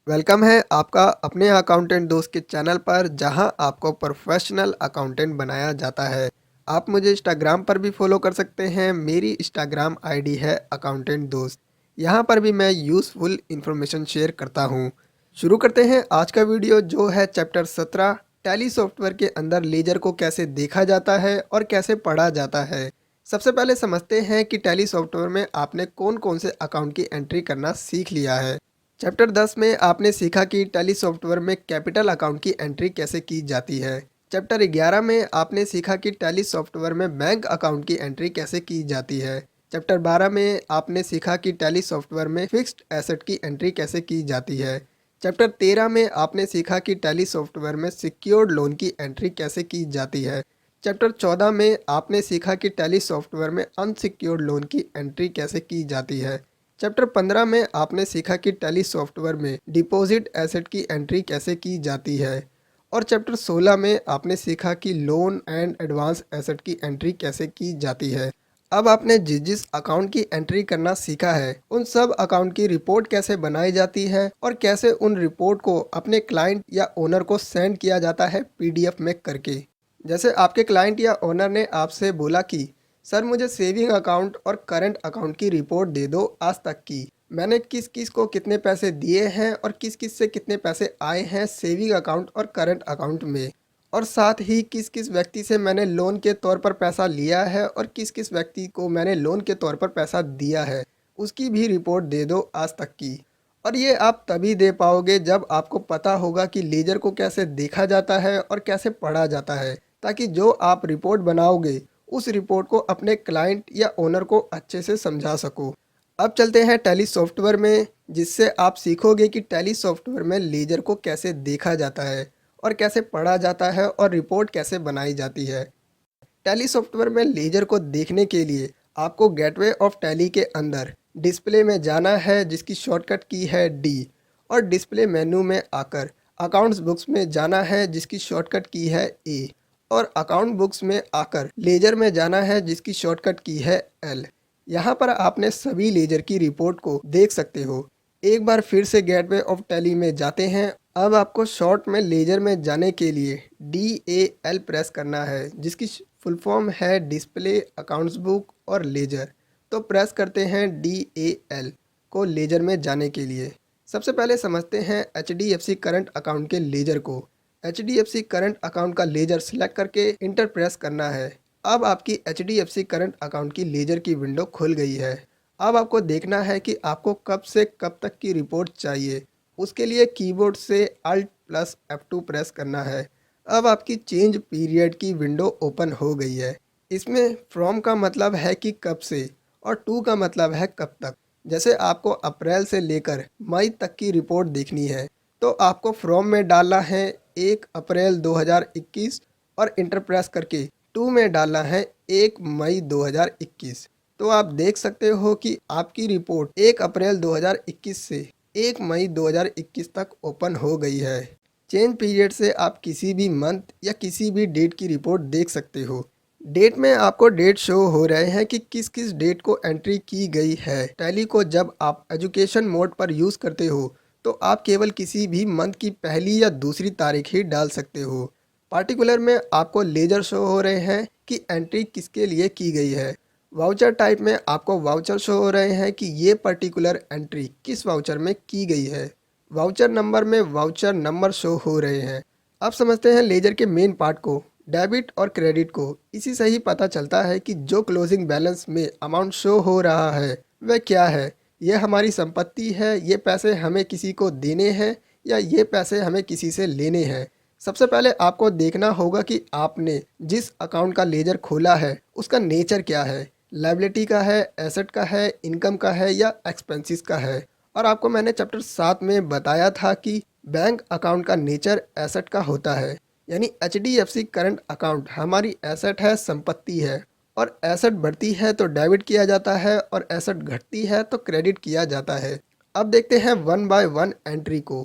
Welcome है आपका अपने अकाउंटेंट दोस्त के चैनल पर जहां आपको प्रोफेशनल अकाउंटेंट बनाया जाता है। आप मुझे इंस्टाग्राम पर भी फॉलो कर सकते हैं। मेरी इंस्टाग्राम आईडी है अकाउंटेंट दोस्त। यहां पर भी मैं यूज़फुल इंफॉर्मेशन शेयर करता हूं। शुरू करते हैं आज का वीडियो जो है चैप्टर 17 टैली सॉफ्टवेयर के अंदर लेजर को कैसे देखा जाता है और कैसे पढ़ा जाता है। सबसे पहले समझते हैं कि टैली सॉफ्टवेयर में आपने कौन कौन से अकाउंट की एंट्री करना सीख लिया है। चैप्टर 10 में आपने सीखा कि टैली सॉफ्टवेयर में कैपिटल अकाउंट की एंट्री कैसे की जाती है। चैप्टर 11 में आपने सीखा कि टैली सॉफ्टवेयर में बैंक अकाउंट की एंट्री कैसे की जाती है। चैप्टर 12 में आपने सीखा कि टैली सॉफ्टवेयर में फिक्स्ड एसेट की एंट्री कैसे की जाती है। चैप्टर 13 में आपने सीखा कि टैली सॉफ्टवेयर में सिक्योर्ड लोन की एंट्री कैसे की जाती है। चैप्टर 14 में आपने सीखा कि टैली सॉफ्टवेयर में अनसिक्योर्ड लोन की एंट्री कैसे की जाती है। चैप्टर 15 में आपने सीखा कि टैली सॉफ्टवेयर में डिपॉजिट एसेट की एंट्री कैसे की जाती है। और चैप्टर 16 में आपने सीखा कि लोन एंड एडवांस एसेट की एंट्री कैसे की जाती है। अब आपने जिस जिस अकाउंट की एंट्री करना सीखा है उन सब अकाउंट की रिपोर्ट कैसे बनाई जाती है और कैसे उन रिपोर्ट को अपने क्लाइंट या ओनर को सेंड किया जाता है पीडीएफ में करके। जैसे आपके क्लाइंट या ओनर ने आपसे बोला कि सर मुझे सेविंग अकाउंट और करंट अकाउंट की रिपोर्ट दे दो आज तक की। मैंने किस किस को कितने पैसे दिए हैं और किस किस से कितने पैसे आए हैं सेविंग अकाउंट और करंट अकाउंट में। और साथ ही किस किस व्यक्ति से मैंने लोन के तौर पर पैसा लिया है और किस किस व्यक्ति को मैंने लोन के तौर पर पैसा दिया है उसकी भी रिपोर्ट दे दो आज तक की। और ये आप तभी दे पाओगे जब आपको पता होगा कि लेजर को कैसे देखा जाता है और कैसे पढ़ा जाता है, ताकि जो आप रिपोर्ट बनाओगे उस रिपोर्ट को अपने क्लाइंट या ओनर को अच्छे से समझा सको। अब चलते हैं टैली सॉफ्टवेयर में, जिससे आप सीखोगे कि टैली सॉफ्टवेयर में लेजर को कैसे देखा जाता है और कैसे पढ़ा जाता है और रिपोर्ट कैसे बनाई जाती है। टैली सॉफ्टवेयर में लेजर को देखने के लिए आपको गेटवे ऑफ टैली के अंदर डिस्प्ले में जाना है जिसकी शॉर्टकट की है डी। और डिस्प्ले मेनू में आकर अकाउंट्स बुक्स में जाना है जिसकी शॉर्टकट की है ए। और अकाउंट बुक्स में आकर लेजर में जाना है जिसकी शॉर्टकट की है एल। यहाँ पर आपने सभी लेजर की रिपोर्ट को देख सकते हो। एक बार फिर से गेटवे ऑफ टैली में जाते हैं। अब आपको शॉर्ट में लेजर में जाने के लिए DAL प्रेस करना है जिसकी फुल फॉर्म है डिस्प्ले अकाउंट्स बुक और लेजर। तो प्रेस करते हैं DAL को लेजर में जाने के लिए। सबसे पहले समझते हैं HDFC करंट अकाउंट के लेजर को। HDFC करंट अकाउंट का लेजर सिलेक्ट करके इंटर प्रेस करना है। अब आपकी HDFC करंट अकाउंट की लेजर की विंडो खुल गई है। अब आपको देखना है कि आपको कब से कब तक की रिपोर्ट चाहिए। उसके लिए कीबोर्ड से Alt प्लस F2 प्रेस करना है। अब आपकी चेंज पीरियड की विंडो ओपन हो गई है। इसमें फ्रॉम का मतलब है कि कब से और टू का मतलब है कब तक। जैसे आपको अप्रैल से लेकर मई तक की रिपोर्ट देखनी है तो आपको फ्रॉम में डालना है 1 अप्रैल 2021 और इंटर प्रेस करके टू में डालना है 1 मई 2021। तो आप देख सकते हो कि आपकी रिपोर्ट 1 अप्रैल 2021 से 1 मई 2021 तक ओपन हो गई है। चेंज पीरियड से आप किसी भी मंथ या किसी भी डेट की रिपोर्ट देख सकते हो। डेट में आपको डेट शो हो रहे हैं कि किस किस डेट को एंट्री की गई है। टैली को जब आप एजुकेशन मोड पर यूज़ करते हो तो आप केवल किसी भी मंथ की पहली या दूसरी तारीख ही डाल सकते हो। पार्टिकुलर में आपको लेजर शो हो रहे हैं कि एंट्री किसके लिए की गई है। वाउचर टाइप में आपको वाउचर शो हो रहे हैं कि ये पर्टिकुलर एंट्री किस वाउचर में की गई है। वाउचर नंबर में वाउचर नंबर शो हो रहे हैं। अब समझते हैं लेजर के मेन पार्ट को। डेबिट और क्रेडिट को इसी से ही पता चलता है कि जो क्लोजिंग बैलेंस में अमाउंट शो हो रहा है वह क्या है। ये हमारी संपत्ति है, ये पैसे हमें किसी को देने हैं या ये पैसे हमें किसी से लेने हैं। सबसे पहले आपको देखना होगा कि आपने जिस अकाउंट का लेजर खोला है उसका नेचर क्या है। लायबिलिटी का है, एसेट का है, इनकम का है या एक्सपेंसेस का है। और आपको मैंने चैप्टर 7 में बताया था कि बैंक अकाउंट का नेचर एसेट का होता है। यानी HDFC करंट अकाउंट हमारी एसेट है, संपत्ति है। और एसेट बढ़ती है तो डेबिट किया जाता है और एसेट घटती है तो क्रेडिट किया जाता है। अब देखते हैं वन बाय वन एंट्री को।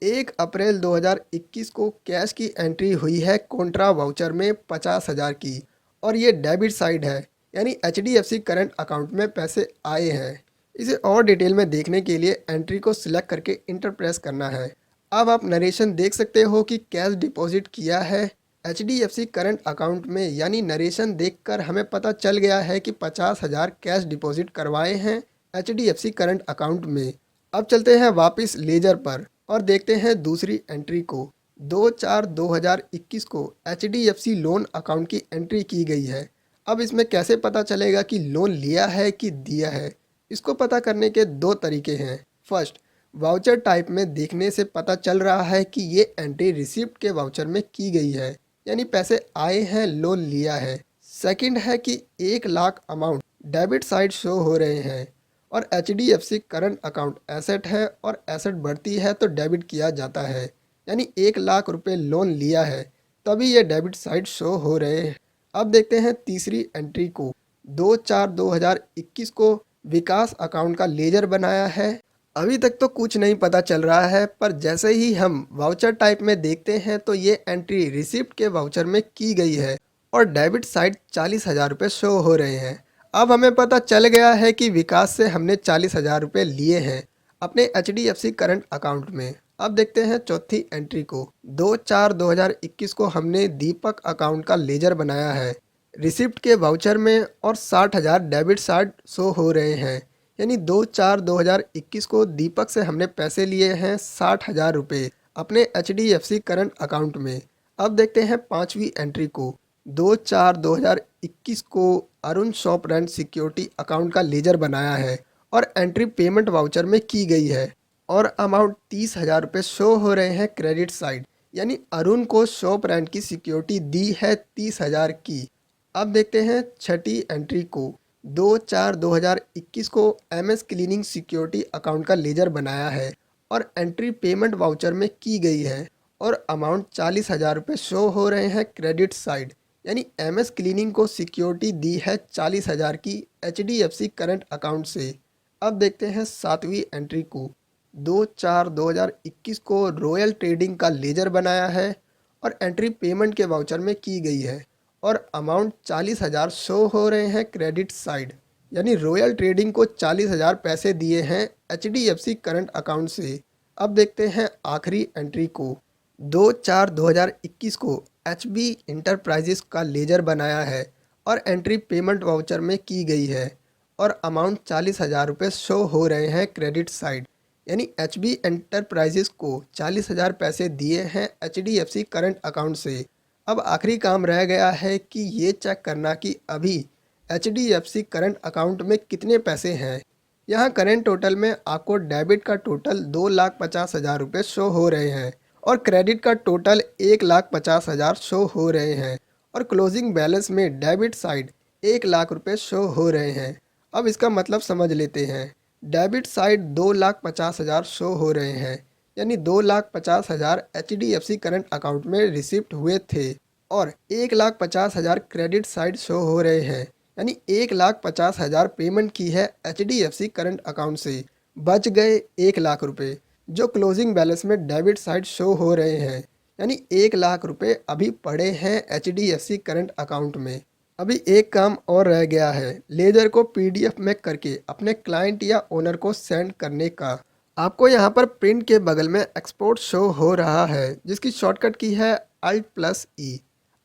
1 अप्रैल 2021 को कैश की एंट्री हुई है कॉन्ट्रा वाउचर में 50,000 की। और ये डेबिट साइड है यानी HDFC करंट अकाउंट में पैसे आए हैं। इसे और डिटेल में देखने के लिए एंट्री को सिलेक्ट करके इंटर प्रेस करना है। अब आप नरेशन देख सकते हो कि कैश डिपॉजिट किया है HDFC करंट अकाउंट में, यानी नरेशन देखकर हमें पता चल गया है कि 50,000 कैश डिपॉजिट करवाए हैं HDFC करंट अकाउंट में। अब चलते हैं वापस लेजर पर और देखते हैं दूसरी एंट्री को। 2/4/2021 को HDFC लोन अकाउंट की एंट्री की गई है। अब इसमें कैसे पता चलेगा कि लोन लिया है कि दिया है? इसको पता करने के दो तरीके हैं। फर्स्ट, वाउचर टाइप में देखने से पता चल रहा है कि ये एंट्री रिसिप्ट के वाउचर में की गई है, यानी पैसे आए हैं, लोन लिया है। सेकंड है कि 1 lakh amount debit side show हो रहे हैं और HDFC करंट अकाउंट एसेट है और एसेट बढ़ती है तो डेबिट किया जाता है, यानी 1 लाख रुपए लोन लिया है तभी ये डेबिट साइड शो हो रहे हैं। अब देखते हैं तीसरी एंट्री को। 2/4/2021 को विकास अकाउंट का लेजर बनाया है। अभी तक तो कुछ नहीं पता चल रहा है, पर जैसे ही हम वाउचर टाइप में देखते हैं तो ये एंट्री रिसिप्ट के वाउचर में की गई है और डेबिट साइड 40,000 रुपये शो हो रहे हैं। अब हमें पता चल गया है कि विकास से हमने 40,000 रुपये लिए हैं अपने HDFC करंट अकाउंट में। अब देखते हैं चौथी एंट्री को। 2/4/2021 को हमने दीपक अकाउंट का लेजर बनाया है रिसिप्ट के वाउचर में और 60,000 डेबिट साइड शो हो रहे हैं, यानी 2/4/2021 को दीपक से हमने पैसे लिए हैं 60,000 रुपये अपने HDFC करंट अकाउंट में। अब देखते हैं पांचवी एंट्री को। 2/4/2021 को Arun shop rent security account का लेजर बनाया है और एंट्री पेमेंट वाउचर में की गई है और अमाउंट 30,000 रुपये शो हो रहे हैं क्रेडिट साइड, यानी अरुण को शॉप रेंट की सिक्योरिटी दी है 30,000 की। अब देखते हैं छठी एंट्री को। 2/4/2021 को MS क्लीनिंग सिक्योरिटी अकाउंट का लेजर बनाया है और एंट्री पेमेंट वाउचर में की गई है और अमाउंट 40,000 रुपये शो हो रहे हैं क्रेडिट साइड, यानी MS क्लीनिंग को सिक्योरिटी दी है 40,000 की HDFC करंट अकाउंट से। अब देखते हैं सातवीं एंट्री को। 2/4/2021 को रॉयल ट्रेडिंग का लेजर बनाया है और एंट्री पेमेंट के वाउचर में की गई है और अमाउंट 40,000 शो हो रहे हैं क्रेडिट साइड, यानी रॉयल ट्रेडिंग को 40,000 पैसे दिए हैं HDFC करंट अकाउंट से। अब देखते हैं आखिरी एंट्री को। 2/4/2021 को HB इंटरप्राइजेस का लेजर बनाया है और एंट्री पेमेंट वाउचर में की गई है और अमाउंट 40,000 रुपये शो हो रहे हैं क्रेडिट साइड, यानी HB इंटरप्राइजेस को 40,000 पैसे दिए हैं HDFC करंट अकाउंट से। अब आखिरी काम रह गया है कि ये चेक करना कि अभी HDFC करंट अकाउंट में कितने पैसे हैं। यहाँ करंट टोटल में आपको डेबिट का टोटल 2,50,000 रुपये शो हो रहे हैं और क्रेडिट का टोटल 1,50,000 शो हो रहे हैं और क्लोजिंग बैलेंस में डेबिट साइड 1 लाख रुपये शो हो रहे हैं। अब इसका मतलब समझ लेते हैं। डेबिट साइड 2,50,000 शो हो रहे हैं, यानी 2,50,000 HDFC करंट अकाउंट में रिसिप्ट हुए थे और 1,50,000 क्रेडिट साइड शो हो रहे हैं, यानी 1,50,000 पेमेंट की है HDFC करंट अकाउंट से। बच गए 1 लाख रुपये जो क्लोजिंग बैलेंस में डेबिट साइड शो हो रहे हैं, यानी 1 लाख रुपये अभी पड़े हैं HDFC करंट अकाउंट में। अभी एक काम और रह गया है, लेजर को PDF में करके अपने क्लाइंट या ओनर को सेंड करने का। आपको यहाँ पर प्रिंट के बगल में एक्सपोर्ट शो हो रहा है जिसकी शॉर्टकट की है Alt+E।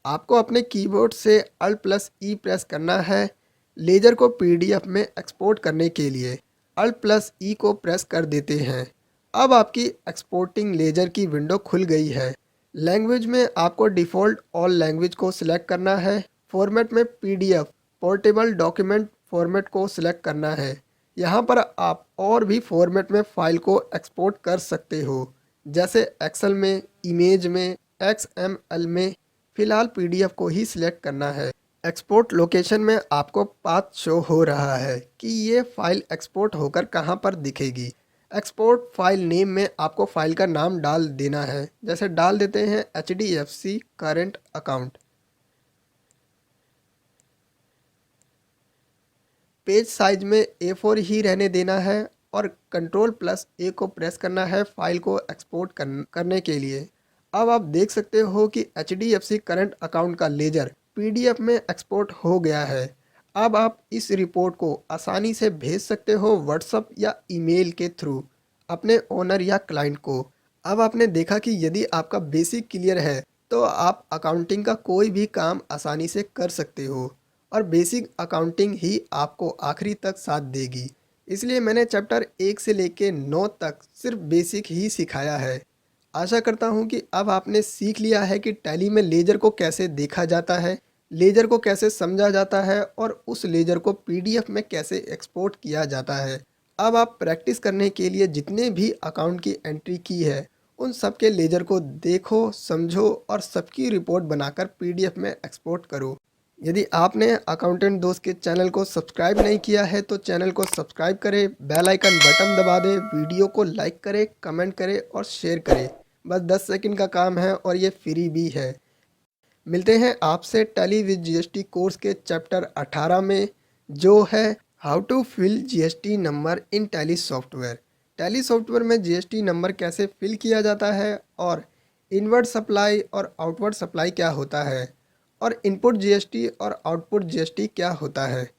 आपको अपने कीबोर्ड से Alt+E प्रेस करना है लेजर को PDF में एक्सपोर्ट करने के लिए। Alt+E को प्रेस कर देते हैं। अब आपकी एक्सपोर्टिंग लेजर की विंडो खुल गई है। लैंग्वेज में आपको डिफ़ॉल्ट ऑल लैंग्वेज को सिलेक्ट करना है। फॉर्मेट में PDF पोर्टेबल डॉक्यूमेंट फॉर्मेट को सिलेक्ट करना है। यहाँ पर आप और भी फॉर्मेट में फ़ाइल को एक्सपोर्ट कर सकते हो, जैसे एक्सेल में, इमेज में, XML में। फ़िलहाल PDF को ही सिलेक्ट करना है। एक्सपोर्ट लोकेशन में आपको पाथ शो हो रहा है कि ये फ़ाइल एक्सपोर्ट होकर कहाँ पर दिखेगी। एक्सपोर्ट फाइल नेम में आपको फ़ाइल का नाम डाल देना है, जैसे डाल देते हैं HDFC current account. Page size में A4 ही रहने देना है और Ctrl+A को प्रेस करना है फाइल को एक्सपोर्ट करने के लिए। अब आप देख सकते हो कि HDFC करंट अकाउंट का लेजर PDF में एक्सपोर्ट हो गया है। अब आप इस रिपोर्ट को आसानी से भेज सकते हो व्हाट्सएप या ईमेल के थ्रू अपने ओनर या क्लाइंट को। अब आपने देखा कि यदि आपका बेसिक क्लियर है तो आप अकाउंटिंग का कोई भी काम आसानी से कर सकते हो और बेसिक अकाउंटिंग ही आपको आखिरी तक साथ देगी। इसलिए मैंने चैप्टर 1 से लेके 9 तक सिर्फ बेसिक ही सिखाया है। आशा करता हूँ कि अब आपने सीख लिया है कि टैली में लेजर को कैसे देखा जाता है, लेजर को कैसे समझा जाता है और उस लेजर को पीडीएफ में कैसे एक्सपोर्ट किया जाता है। अब आप प्रैक्टिस करने के लिए जितने भी अकाउंट की एंट्री की है उन सब के लेजर को देखो, समझो और सबकी रिपोर्ट बनाकर पीडीएफ में एक्सपोर्ट करो। यदि आपने अकाउंटेंट दोस्त के चैनल को सब्सक्राइब नहीं किया है तो चैनल को सब्सक्राइब करें, बेल आइकन बटन दबा दें, वीडियो को लाइक करें, कमेंट करें और शेयर करें। बस 10 सेकंड का काम है और ये फ्री भी है। मिलते हैं आपसे टैली विद जीएसटी कोर्स के चैप्टर 18 में, जो है how to fill GST number in Tally software. Tally software में जीएसटी नंबर कैसे फिल किया जाता है और इनवर्ड सप्लाई और आउटवर्ड सप्लाई क्या होता है और इनपुट जीएसटी और आउटपुट जीएसटी क्या होता है।